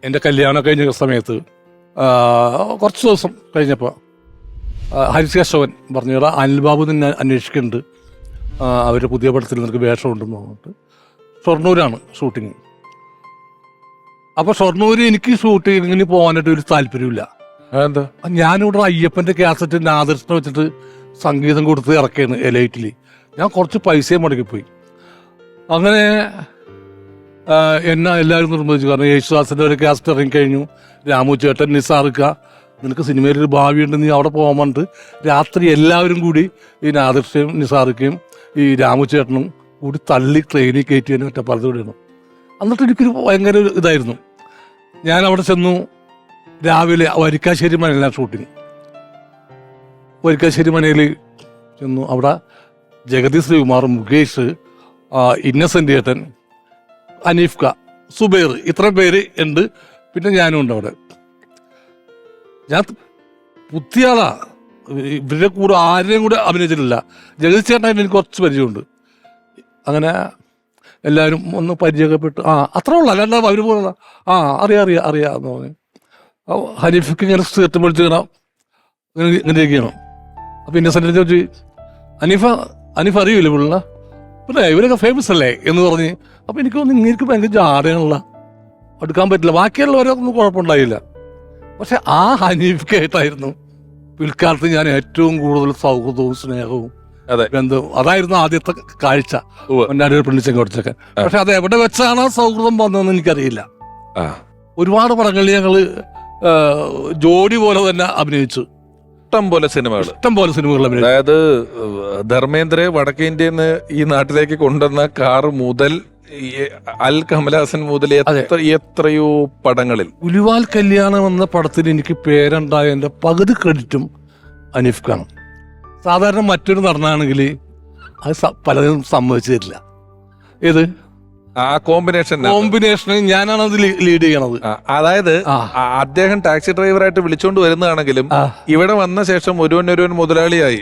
എൻ്റെ കല്യാണം കഴിഞ്ഞ സമയത്ത് കുറച്ച് ദിവസം കഴിഞ്ഞപ്പോൾ ഹരിസ് അശോകൻ പറഞ്ഞു, അനിൽബാബു നിന്നെ അന്വേഷിക്കുന്നുണ്ട്, അവരുടെ പുതിയ പടത്തിൽ നിനക്ക് വേഷമുണ്ടെന്ന് പറഞ്ഞിട്ട്. ഷൊർണൂരാണ് ഷൂട്ടിങ്. അപ്പോൾ ഷൊർണൂർ എനിക്ക് ഷൂട്ടിങ്ങിന് പോകാനായിട്ട് ഒരു താല്പര്യമില്ല. എന്താ? ഞാനിവിടെ അയ്യപ്പൻ്റെ കാസറ്റ് നാദർശനം വെച്ചിട്ട് സംഗീതം കൊടുത്ത് ഇറക്കിയാണ് എലൈറ്റിൽ. ഞാൻ കുറച്ച് പൈസയും മുടക്കിപ്പോയി. അങ്ങനെ എന്നെ എല്ലാവരും നിർബന്ധിച്ചു. കാരണം യേശുദാസിൻ്റെ ഒരു കാസറ്റ് ഇറങ്ങിക്കഴിഞ്ഞു, രാമു ചേട്ടൻ, നിസാർക്ക, നിനക്ക് സിനിമയിലൊരു ഭാവിയുണ്ട്, നീ അവിടെ പോകാൻ പറഞ്ഞിട്ട് രാത്രി എല്ലാവരും കൂടി ഈ നാദർഷയും നിസാർക്കയും ഈ രാമു ചേട്ടനും കൂടി തള്ളി ട്രെയിനിൽ കയറ്റിയതിന് മറ്റേ പലതോടെയാണ്. എന്നിട്ട് എനിക്കൊരു ഭയങ്കര ഇതായിരുന്നു. ഞാൻ അവിടെ ചെന്നു. രാവിലെ വരിക്കാശ്ശേരി മനയിലാണ് ഷൂട്ടിങ്. വരിക്കാശ്ശേരി മനയിൽ ചെന്നു. അവിടെ ജഗതി ശ്രീകുമാർ, മുകേഷ്, ഇന്നസെൻ്റ് ചേട്ടൻ, അനീഫ്ക, സുബൈർ, ഇത്ര പേര് ഉണ്ട്. പിന്നെ ഞാനും ഉണ്ട് അവിടെ. ഞാൻ പുത്തിയാളാ, ഇവരുടെ കൂടെ ആരെയും കൂടെ അഭിനയിച്ചിട്ടില്ല. ജഗതി ചേട്ടനായിട്ട് എനിക്ക് കുറച്ച് പരിചയമുണ്ട്. അങ്ങനെ എല്ലാവരും ഒന്ന് പരിചയപ്പെട്ട് അത്ര ഉള്ള അല്ലാണ്ട് അവർ പോലുള്ള അറിയാമെന്ന് പറഞ്ഞു. ഹനീഫിക്ക് ഇങ്ങനെ സ്കേർട്ട് പൊളിച്ചിങ്ങനെ ഇരിക്കണം. അപ്പോൾ ഇന്നസെൻ്റ് ചോദിച്ചു, അനീഫ് അറിയില്ലേ പുള്ള? പിന്നെ ഇവരൊക്കെ ഫേമസ് അല്ലേ എന്ന് പറഞ്ഞ്. അപ്പോൾ എനിക്ക് തോന്നുന്നു ഇങ്ങനെ ഭയങ്കര ജാടയാണുള്ള, എടുക്കാൻ പറ്റില്ല. ബാക്കിയുള്ളവരൊന്നും കുഴപ്പമുണ്ടായില്ല. പക്ഷെ ആ ഹനീഫിക്കായിട്ടായിരുന്നു പിൽക്കാലത്ത് ഞാൻ ഏറ്റവും കൂടുതൽ സൗഹൃദവും സ്നേഹവും ബന്ധവും. അതായിരുന്നു ആദ്യത്തെ കാഴ്ച പൊന്നാരൂർ പെണ്ണിച്ചെങ്ക കുറച്ചൊക്കെ. പക്ഷെ അത് എവിടെ വെച്ചാണ് ആ സൗഹൃദം വന്നതെന്ന് എനിക്കറിയില്ല. ഒരുപാട് പടങ്ങളിൽ ഞങ്ങള് ജോഡി പോലെ തന്നെ അഭിനയിച്ചു. ഇഷ്ടം പോലെ സിനിമകൾ അതായത് ധർമ്മേന്ദ്ര വടക്കേ ഇന്ത്യയിൽ ഈ നാട്ടിലേക്ക് കൊണ്ടുവന്ന കാർ മുതൽ അൽ കമലഹാസൻ മുതൽ എത്രയോ പടങ്ങളിൽ. ഉലുവാൽ കല്യാണം എന്ന പടത്തിന് എനിക്ക് പേരുണ്ടായതിന്റെ പകുതി ക്രെഡിറ്റും അനീഫ്ക്കാണ്. സാധാരണ മറ്റൊരു നടനാണെങ്കിൽ അത് പലതും സമ്മതിച്ചു തരില്ല. ഏത് ആ കോമ്പിനേഷൻ ഞാനാണ് അത് ലീഡ് ചെയ്യണത്. അതായത് അദ്ദേഹം ടാക്സി ഡ്രൈവറായിട്ട് വിളിച്ചോണ്ട് വരുന്നതാണെങ്കിലും ഇവിടെ വന്ന ശേഷം ഒരുവൻ മുതലാളിയായി,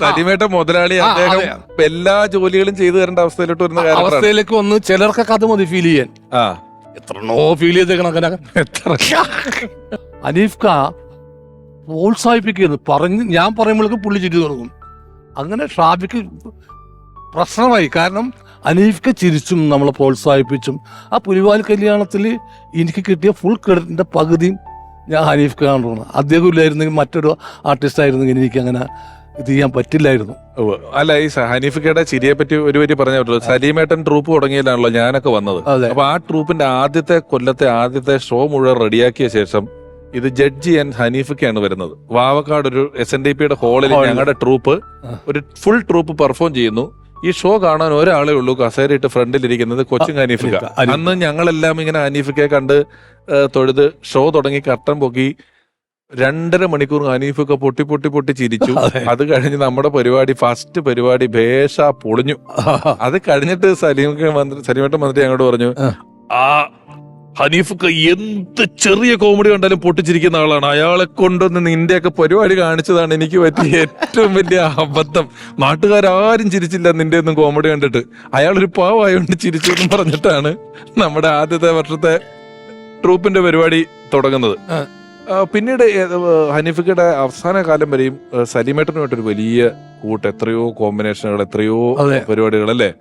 സലിമേട്ട മുതലാളി, അദ്ദേഹം എല്ലാ ജോലികളും ചെയ്തു തരേണ്ട അവസ്ഥയിലോട്ട് വരുന്ന അവസ്ഥയിലേക്ക് വന്ന് ചിലർക്കൊക്കെ അത് മതി ഫീൽ ചെയ്യാൻ. എത്രണോ ഫീൽ ചെയ്തേക്കണം. അനീഫ്ക പ്രോത്സാഹിപ്പിക്കുന്നു. ഞാൻ പറയുമ്പോഴേക്കും പുള്ളി ചിരി തുടങ്ങും. അങ്ങനെ ഷാഫിക്ക് പ്രശ്നമായി. കാരണം അനീഫ്ക ചിരിച്ചും നമ്മളെ പ്രോത്സാഹിപ്പിച്ചും ആ പുലിവാൽ കല്യാണത്തിൽ എനിക്ക് കിട്ടിയ ഫുൾ ക്രെഡിറ്റിന്റെ പകുതിയും ഞാൻ ഹനീഫ്ക കണ്ടു. അദ്ദേഹം ഇല്ലായിരുന്നെങ്കിൽ മറ്റൊരു ആർട്ടിസ്റ്റ് ആയിരുന്നെങ്കിൽ എനിക്ക് അങ്ങനെ ഇത് ചെയ്യാൻ പറ്റില്ലായിരുന്നു. അല്ല, ഈ ഹനീഫിക്കയുടെ ചിരിയെ പറ്റി ഒരു വരി പറഞ്ഞ സലീമേട്ടൻ ട്രൂപ്പ് തുടങ്ങിയതാണല്ലോ ഞാനൊക്കെ വന്നത്. അപ്പൊ ആ ട്രൂപ്പിന്റെ ആദ്യത്തെ ഷോ മുഴുവൻ റെഡിയാക്കിയ ശേഷം ഇത് ജഡ്ജ് ചെയ്യാൻ ഹനീഫിക്കാണ് വരുന്നത്. വാവക്കാട് ഒരു SNDPയുടെ ഹാളിൽ ഞങ്ങളുടെ ട്രൂപ്പ് ഒരു ഫുൾ ട്രൂപ്പ് പെർഫോം ചെയ്യുന്നു. ഈ ഷോ കാണാൻ ഒരാളേ ഉള്ളൂ കസേരയിട്ട് ഫ്രണ്ടിലിരിക്കുന്നത്, കൊച്ചിൻ ഹനീഫിക്ക. അന്ന് ഞങ്ങളെല്ലാം ഇങ്ങനെ ഹനീഫിക്കയെ കണ്ട് തൊഴുത് ഷോ തുടങ്ങി കർട്ടൻ പൊക്കി 2.5 മണിക്കൂർ ഹനീഫിക്ക പൊട്ടി ചിരിച്ചു. അത് കഴിഞ്ഞ് നമ്മുടെ ഫസ്റ്റ് പരിപാടി ഭേഷ പൊളിഞ്ഞു. അത് കഴിഞ്ഞിട്ട് സലീമേട്ടൻ വന്നിട്ട് ഞങ്ങളോട് പറഞ്ഞു, ഹനീഫിക്ക എന്ത് ചെറിയ കോമഡി കണ്ടാലും പൊട്ടിച്ചിരിക്കുന്ന ആളാണ്, അയാളെ കൊണ്ടൊന്ന് നിന്റെയൊക്കെ പരിപാടി കാണിച്ചതാണ് എനിക്ക് പറ്റിയ ഏറ്റവും വലിയ അബദ്ധം. നാട്ടുകാരും ചിരിച്ചില്ല നിന്റെ ഒന്നും കോമഡി കണ്ടിട്ട്, അയാളൊരു പാവമായോണ്ട് ചിരിച്ചു എന്ന് പറഞ്ഞിട്ടാണ് നമ്മുടെ ആദ്യത്തെ വർഷത്തെ ട്രൂപ്പിന്റെ പരിപാടി തുടങ്ങുന്നത്. പിന്നീട് ഹനീഫിക്കയുടെ അവസാന കാലം വരെയും സലീമേട്ടനുമായിട്ടൊരു വലിയ കൂട്ട്, എത്രയോ കോമ്പിനേഷനുകൾ, എത്രയോ പരിപാടികൾ അല്ലേ.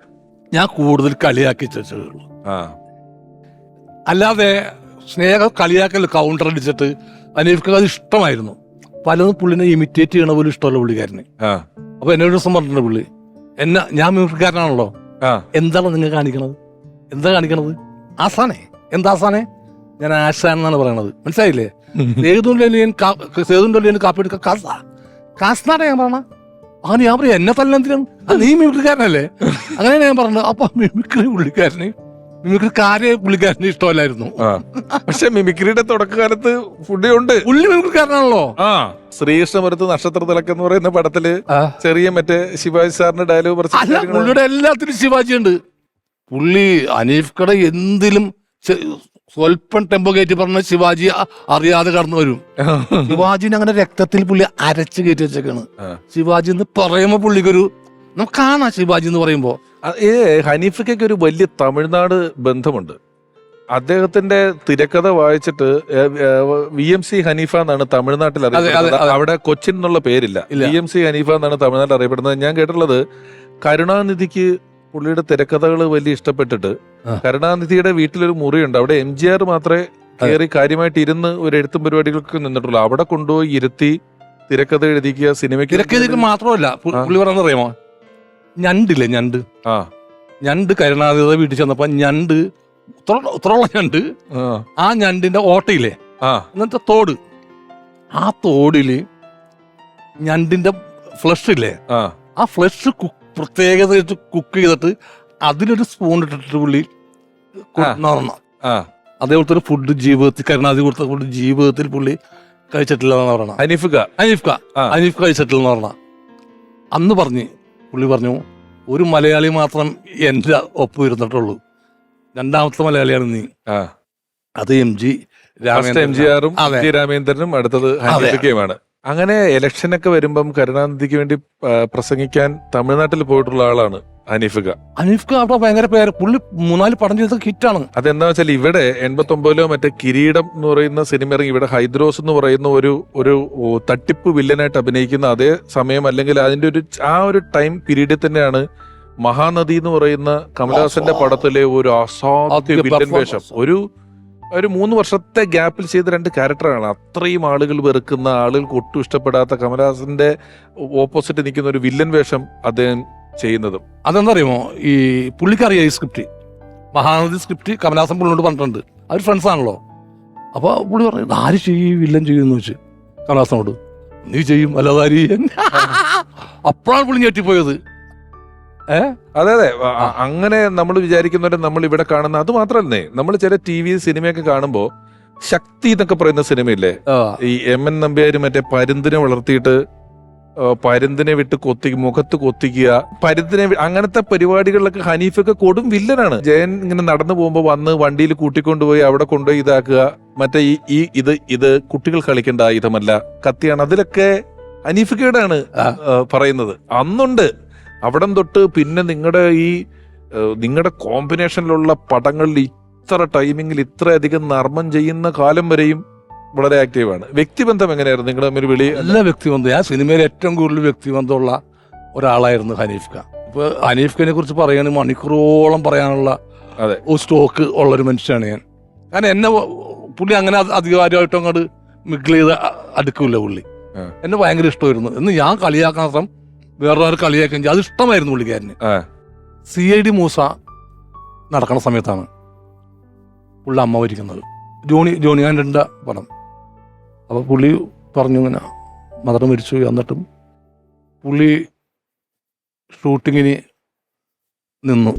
ഞാൻ കൂടുതൽ കളിയാക്കി ചോദിച്ചതുള്ളൂ, അല്ലാതെ സ്നേഹം കളിയാക്കൽ കൗണ്ടർ അടിച്ചിട്ട് അനീഫ്ക്ക് അത് ഇഷ്ടമായിരുന്നു. പലതും പുള്ളിനെ ഇമിറ്റേറ്റ് ചെയ്യണ പോലും ഇഷ്ടമല്ല പുള്ളിക്കാരന്. അപ്പൊ എന്നോട് ദിവസം പറഞ്ഞിട്ടുണ്ട് പുള്ളി, ഞാൻ മ്യൂസിക്കാരനാണല്ലോ, എന്താണ് നിങ്ങൾ കാണിക്കണത്, എന്താ കാണിക്കണത്? ആസാനെ, എന്താ ആസാനെ? ഞാൻ ആശാൻ എന്നാണ് പറയണത്, മനസ്സിലായില്ലേ? സേതുണ്ടല്ലോ കാപ്പി എടുക്കാൻ കാസ്നാണ് ഞാൻ പറഞ്ഞ. അങ്ങനെ ഞാൻ പറയാം, എന്നെ തല്ലെന്തിനാണ്, നീ മ്യൂസിക്കാരനല്ലേ? അങ്ങനെയാണ് ഞാൻ പറഞ്ഞത്. അപ്പൊ മിമിക്രി പുള്ളിക്കാരന് ഇഷ്ടമല്ലായിരുന്നു. പക്ഷെ മിമിക്രിയുടെ തുടക്കകാലത്ത് പുള്ളിയുണ്ട്, പുള്ളി മിമിക്രിക്കാരനാണല്ലോ. ശ്രീകൃഷ്ണപുരത്ത് നക്ഷത്ര തിളക്കം എന്ന് പറയുന്ന പടത്തില് ചെറിയ മറ്റേ ശിവാജി സാറിന്റെ ഡയലോഗ് പുള്ളിയുടെ എല്ലാത്തിനും ശിവാജി ഉണ്ട്. പുള്ളി അനീഫ്കടെ എന്തിലും സ്വല്പം ടെമ്പോ കയറ്റി പറഞ്ഞ ശിവാജി അറിയാതെ കടന്നു വരും. ശിവാജിനെ അങ്ങനെ രക്തത്തിൽ പുള്ളി അരച്ച് കയറ്റി വെച്ചേക്കാണ്. ശിവാജി എന്ന് പറയുമ്പോ പുള്ളിക്കൊരു നമുക്ക് കാണാം. ശിവാജി എന്ന് പറയുമ്പോ ഹനീഫിക്കൊക്കെ ഒരു വലിയ തമിഴ്നാട് ബന്ധമുണ്ട്. അദ്ദേഹത്തിന്റെ തിരക്കഥ വായിച്ചിട്ട് VMC ഹനീഫ എന്നാണ് തമിഴ്നാട്ടിൽ അറിയപ്പെടുന്നത്. അവിടെ കൊച്ചിൻ എന്നുള്ള പേരില്ല, VMC ഹനീഫ എന്നാണ് തമിഴ്നാട്ടിൽ അറിയപ്പെടുന്നത്. ഞാൻ കേട്ടിട്ടുള്ളത് കരുണാനിധിക്ക് പുള്ളിയുടെ തിരക്കഥകൾ വലിയ ഇഷ്ടപ്പെട്ടിട്ട് കരുണാനിധിയുടെ വീട്ടിലൊരു മുറിയുണ്ട്, അവിടെ MGR മാത്രമേ കയറി കാര്യമായിട്ട് ഇരുന്ന് ഒരു എഴുത്തും പരിപാടികൾക്ക് നിന്നിട്ടുള്ളൂ. അവിടെ കൊണ്ടുപോയി ഇരുത്തി തിരക്കഥ എഴുതിക്കുക, സിനിമയ്ക്ക് മാത്രമല്ല. പുള്ളി പറഞ്ഞ അറിയാമോ, ഞണ്ടില്ലേ ഞണ്ട് കരുണാനിധിയുടെ വീട്ടിൽ ചെന്നപ്പോ ഞണ്ട് ഉള്ള ഞണ്ട്, ആ ഞണ്ടിന്റെ ഓട്ടയില്ലേ എന്നിട്ട് തോട്, ആ തോടില് ഞണ്ടിന്റെ ഫ്ലഷ് ഇല്ലേ, ആ ഫ്ലഷ് പ്രത്യേകത കുക്ക് ചെയ്തിട്ട് അതിലൊരു സ്പൂൺ ഇട്ടിട്ട് പുള്ളി അതേപോലത്തെ ഒരു ഫുഡ് ജീവിതത്തിൽ കരുണാനിധി കൊടുത്ത ഫുഡ് ജീവിതത്തിൽ പുള്ളി കഴിച്ചിട്ടില്ല എന്നാണ് പറയണ. ഹനീഫ് കഴിച്ചിട്ടില്ലെന്ന് പറഞ്ഞ അന്ന് പുള്ളി പറഞ്ഞു ഒരു മലയാളി മാത്രം എന്റെ ഒപ്പം ഇരുന്നിട്ടുള്ളൂ, രണ്ടാമത്തെ മലയാളിയാണ് നീ, അത് MGRും രാമേന്ദ്രനും അടുത്തത് ഹനീഫയ്ക്കുമാണ്. അങ്ങനെ ഇലക്ഷനൊക്കെ വരുമ്പം കരുണാനിധിക്ക് വേണ്ടി പ്രസംഗിക്കാൻ തമിഴ്നാട്ടിൽ പോയിട്ടുള്ള ആളാണ് ഹനീഫ്ക അവിടെ ഭയങ്കര പേര്. പുള്ളി 3-4 പടം ചെയ്ത ഹിറ്റാണ്. അതെന്താ വെച്ചാൽ ഇവിടെ 89-ലോ മറ്റേ കിരീടം എന്ന് പറയുന്ന സിനിമ ഇറങ്ങി, ഇവിടെ ഹൈദ്രോസ് എന്ന് പറയുന്ന ഒരു തട്ടിപ്പ് വില്ലനായിട്ട് അഭിനയിക്കുന്ന അതേ സമയം, അല്ലെങ്കിൽ അതിന്റെ ആ ഒരു ടൈം പീരീഡിൽ തന്നെയാണ് മഹാനദി എന്ന് പറയുന്ന കമലഹാസന്റെ പടത്തിലെ ഒരു അസാധ്യ വില്ലൻ വേഷം. ഒരു 3 വർഷത്തെ ഗ്യാപ്പിൽ ചെയ്ത 2 ക്യാരക്ടറാണ്. അത്രയും ആളുകൾ വെറുക്കുന്ന, ആളുകൾക്ക് ഒട്ടും ഇഷ്ടപ്പെടാത്ത കമലഹാസന്റെ ഓപ്പോസിറ്റ് നിൽക്കുന്ന ഒരു വില്ലൻ വേഷം അദ്ദേഹം ചെയ്യുന്നതും. അതെന്താ അറിയുമോ, ഈ പുള്ളിക്കറിയാം ഈ സ്ക്രിപ്റ്റ്, മഹാനദി സ്ക്രിപ്റ്റ് കമലഹാസൻ പുള്ളിയോട് പറഞ്ഞിട്ടുണ്ട്, അവർ ഫ്രണ്ട്സ് ആണല്ലോ. അപ്പൊ പുള്ളി പറഞ്ഞു ആര് ചെയ്യും വില്ലൻ ചെയ്യുമെന്ന് വെച്ച് കമലഹാസനോട്, നീ ചെയ്യും അല്ലാതെ ആര് ചെയ്യും. അപ്പോഴാണ് പുള്ളി ഞെട്ടിപ്പോയത്. അതെ അങ്ങനെ നമ്മൾ വിചാരിക്കുന്നവരെ നമ്മൾ ഇവിടെ കാണുന്ന അത് മാത്രമല്ലേ, നമ്മൾ ചില TV സിനിമയൊക്കെ കാണുമ്പോ ശക്തി എന്നൊക്കെ പറയുന്ന സിനിമയില്ലേ, ഈ MN നമ്പ്യാര് മറ്റേ പരുന്തിനെ വളർത്തിയിട്ട് പരുന്തിനെ വിട്ട് മുഖത്ത് കൊത്തിക്കുക, അങ്ങനത്തെ പരിപാടികളിലൊക്കെ ഹനീഫൊക്കെ കൊടും വില്ലനാണ്. ജയൻ ഇങ്ങനെ നടന്നു പോകുമ്പോ വന്ന് വണ്ടിയിൽ കൂട്ടിക്കൊണ്ടുപോയി അവിടെ കൊണ്ടുപോയി ഇതാക്കുക, മറ്റേ ഇത് കുട്ടികൾ കളിക്കേണ്ട ആയുധമല്ല, കത്തിയാണ്, അതിലൊക്കെ ഹനീഫിക്കയുടെയാണ് പറയുന്നത്. അന്നുണ്ട് അവിടം തൊട്ട് പിന്നെ നിങ്ങളുടെ കോമ്പിനേഷനിലുള്ള പടങ്ങളിൽ ഇത്ര ടൈമിങ്ങിൽ ഇത്രയധികം നർമ്മം ചെയ്യുന്ന കാലം വരെയും വളരെ ആക്റ്റീവാണ്. വ്യക്തിബന്ധം എങ്ങനെയായിരുന്നു നിങ്ങളുടെ തമ്മിൽ? എല്ലാ വ്യക്തിബന്ധം, ആ സിനിമയിൽ ഏറ്റവും കൂടുതൽ വ്യക്തിബന്ധമുള്ള ഒരാളായിരുന്നു ഹനീഫ്ക. ഇപ്പൊ ഹനീഫ്ഖനെ കുറിച്ച് പറയുകയാണെങ്കിൽ മണിക്കൂറോളം പറയാനുള്ള ഒരു സ്റ്റോക്ക് ഉള്ളൊരു മനുഷ്യനാണ് ഞാൻ. കാരണം എന്നെ പുള്ളി അങ്ങനെ അധികാരമായിട്ടും അങ്ങോട്ട് മിക്കിൾ ചെയ്ത് അടുക്കില്ല. പുള്ളി എന്നെ ഭയങ്കര ഇഷ്ടമായിരുന്നു. എന്ന് ഞാൻ കളിയാക്കാൻ വേറൊരു കളിയാക്കാൻ അത് ഇഷ്ടമായിരുന്നു പുള്ളിക്കാരന്. CID മൂസ നടക്കുന്ന സമയത്താണ് പുള്ളി അമ്മ മരിക്കുന്നത്, ജോണി ആൻ്റണിയുടെ പടം. അപ്പോൾ പുള്ളി പറഞ്ഞു ഇങ്ങനെ മദർ മരിച്ചു. എന്നിട്ടും പുള്ളി ഷൂട്ടിങ്ങിന് നിന്നു.